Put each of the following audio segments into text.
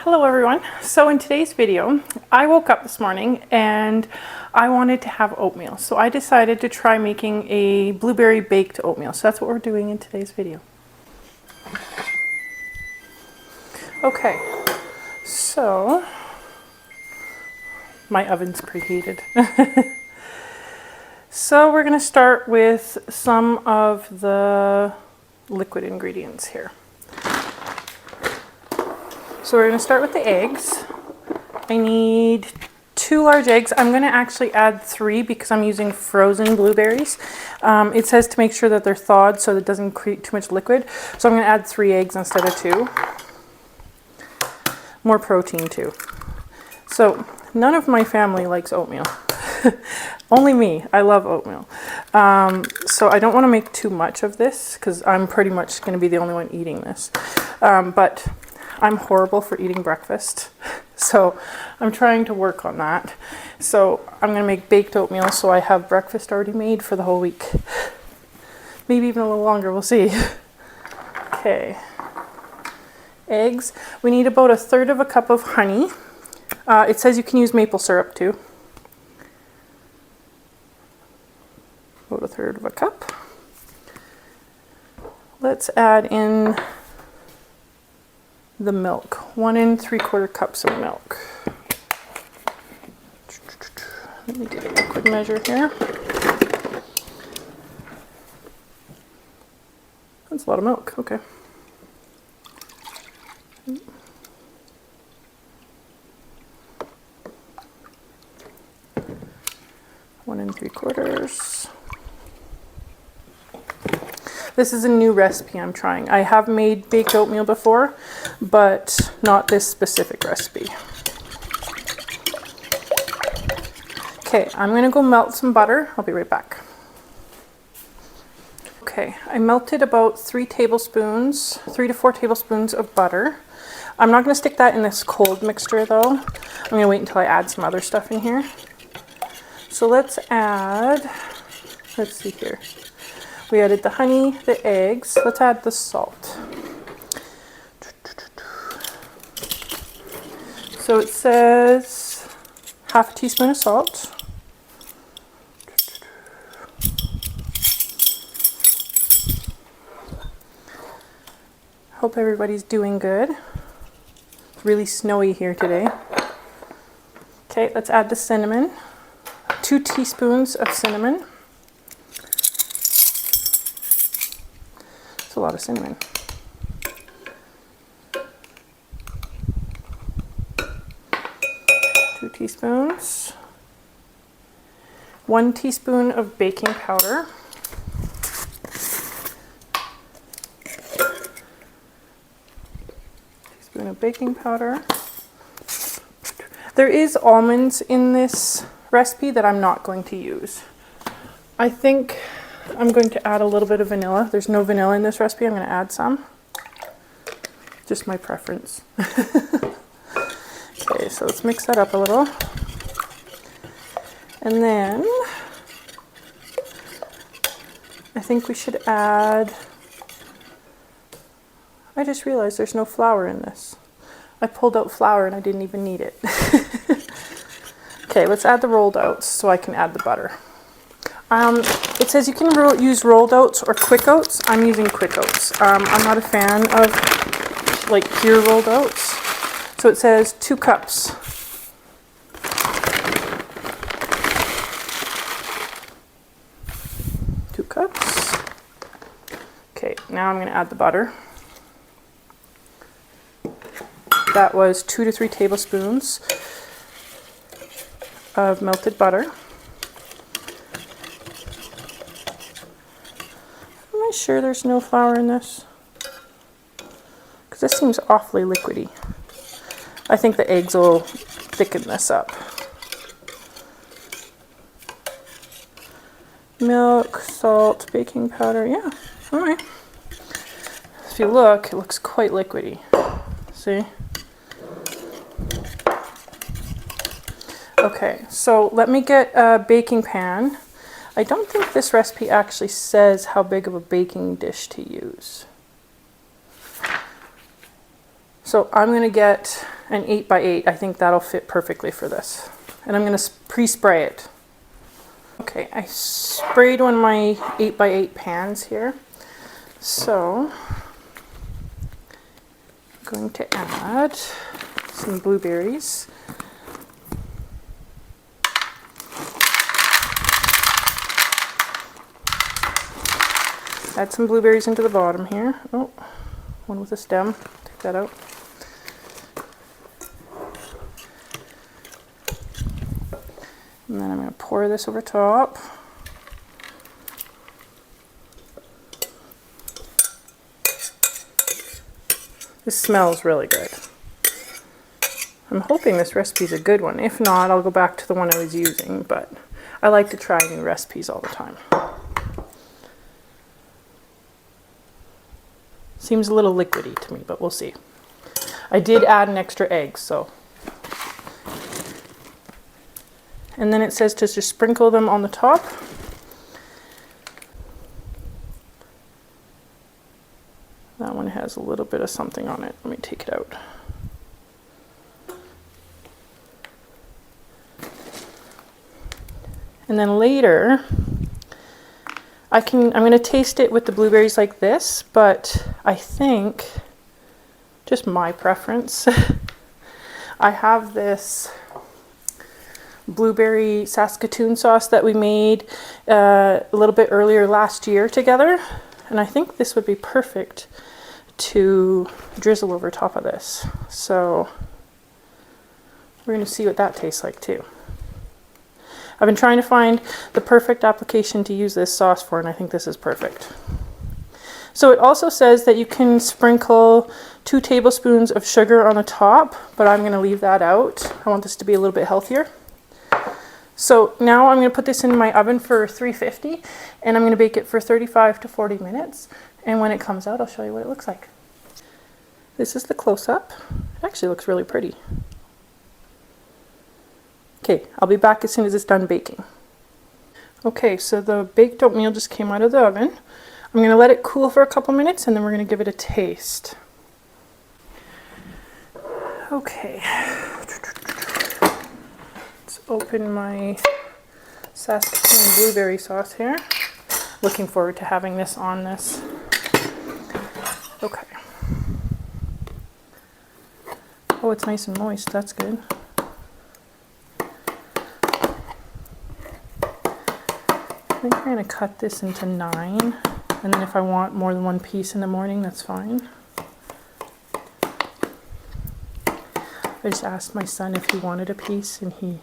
Hello everyone. So in today's video, I woke up this morning and I wanted to have oatmeal. So I decided to try making a blueberry baked oatmeal. So that's what we're doing in today's video. Okay, so my oven's preheated. So we're going to start with some of the liquid ingredients here. So we're going to start with the eggs. I need 2 large eggs. I'm going to actually add 3 because I'm using frozen blueberries. It says to make sure that they're thawed so that it doesn't create too much liquid. So I'm going to add 3 eggs instead of 2. More protein too. So none of my family likes oatmeal. Only me. I love oatmeal. So I don't want to make too much of this because I'm pretty much going to be the only one eating this. But I'm horrible for eating breakfast, so I'm trying to work on that. So I'm going to make baked oatmeal so I have breakfast already made for the whole week. Maybe even a little longer, we'll see. Okay. Eggs. We need about 1/3 cup of honey. It says you can use maple syrup too. About 1/3 cup. Let's add in the milk. 1 3/4 cups of milk. Let me get a liquid measure here. That's a lot of milk. Okay. 1 3/4. This is a new recipe I'm trying. I have made baked oatmeal before, but not this specific recipe. Okay, I'm gonna go melt some butter. I'll be right back. Okay, I melted about 3 to 4 tablespoons of butter. I'm not gonna stick that in this cold mixture though. I'm gonna wait until I add some other stuff in here. So let's see here. We added the honey, the eggs. Let's add the salt. So it says 1/2 teaspoon of salt. Hope everybody's doing good. It's really snowy here today. Okay, let's add the cinnamon. 2 teaspoons of cinnamon. A lot of cinnamon. 2 teaspoons. 1 teaspoon of baking powder. Teaspoon of baking powder. There is almonds in this recipe that I'm not going to use. I think I'm going to add a little bit of vanilla. There's no vanilla in this recipe. I'm going to add some. Just my preference. Okay, so let's mix that up a little. And then I think we should add, I just realized there's no flour in this. I pulled out flour and I didn't even need it. Okay, let's add the rolled oats so I can add the butter. It says you can use rolled oats or quick oats. I'm using quick oats. I'm not a fan of like pure rolled oats. So it says 2 cups. Okay, now I'm going to add the butter. That was 2 to 3 tablespoons of melted butter. Am I sure there's no flour in this? Because this seems awfully liquidy. I think the eggs will thicken this up. Milk, salt, baking powder, yeah, alright. If you look, it looks quite liquidy. See? Okay, so let me get a baking pan. I don't think this recipe actually says how big of a baking dish to use. So I'm going to get an 8x8. I think that'll fit perfectly for this. And I'm going to pre-spray it. Okay, I sprayed one of my 8x8 pans here. So I'm going to add some blueberries. Add some blueberries into the bottom here. Oh, one with a stem. Take that out. And then I'm going to pour this over top. This smells really good. I'm hoping this recipe is a good one. If not, I'll go back to the one I was using, but I like to try new recipes all the time. Seems a little liquidy to me, but we'll see. I did add an extra egg, so. And then it says to just sprinkle them on the top. That one has a little bit of something on it. Let me take it out. And then later, I'm going to taste it with the blueberries like this, but I think, just my preference, I have this blueberry Saskatoon sauce that we made a little bit earlier last year together, and I think this would be perfect to drizzle over top of this. So we're going to see what that tastes like too. I've been trying to find the perfect application to use this sauce for, and I think this is perfect. So it also says that you can sprinkle 2 tablespoons of sugar on the top, but I'm going to leave that out. I want this to be a little bit healthier. So now I'm going to put this in my oven for 350, and I'm going to bake it for 35 to 40 minutes. And when it comes out, I'll show you what it looks like. This is the close-up. It actually looks really pretty. Okay, I'll be back as soon as it's done baking. Okay, so the baked oatmeal just came out of the oven. I'm going to let it cool for a couple minutes, and then we're going to give it a taste. Okay. Let's open my Saskatoon blueberry sauce here. Looking forward to having this on this. Okay. Oh, it's nice and moist. That's good. I think we're going to cut this into 9, and then if I want more than one piece in the morning, that's fine. I just asked my son if he wanted a piece, and he,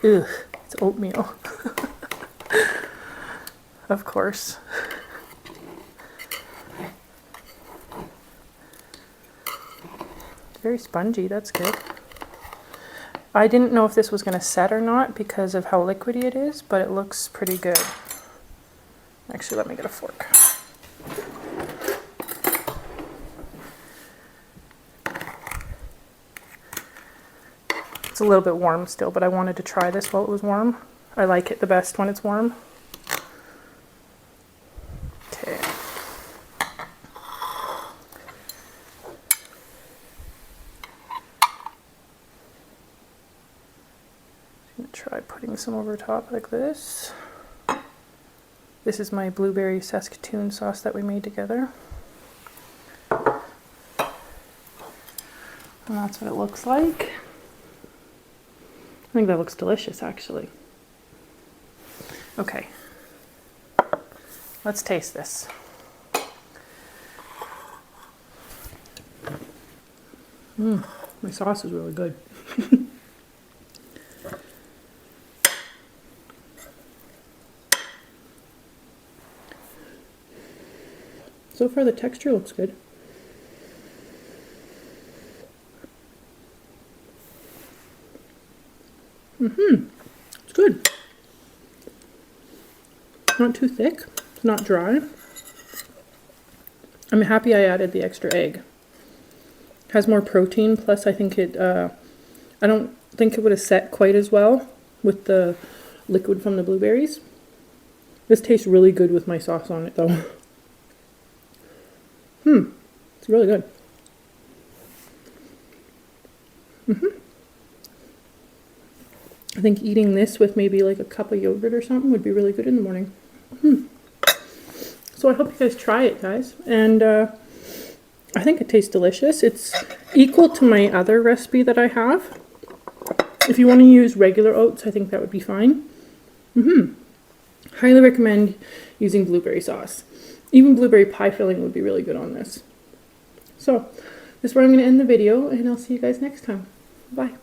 it's oatmeal. Of course. It's very spongy, that's good. I didn't know if this was going to set or not because of how liquidy it is, but it looks pretty good. Actually, let me get a fork. It's a little bit warm still, but I wanted to try this while it was warm. I like it the best when it's warm. Okay. I'm going to try putting some over top like this. This is my blueberry Saskatoon sauce that we made together. And that's what it looks like. I think that looks delicious, actually. Okay. Let's taste this. My sauce is really good. So far the texture looks good. It's good. Not too thick. It's not dry. I'm happy I added the extra egg. It has more protein, plus I think it, I don't think it would have set quite as well with the liquid from the blueberries. This tastes really good with my sauce on it though. It's really good. I think eating this with maybe like a cup of yogurt or something would be really good in the morning. So I hope you guys try it, guys. And I think it tastes delicious. It's equal to my other recipe that I have. If you want to use regular oats, I think that would be fine. Highly recommend using blueberry sauce. Even blueberry pie filling would be really good on this. So, this is where I'm going to end the video, and I'll see you guys next time. Bye.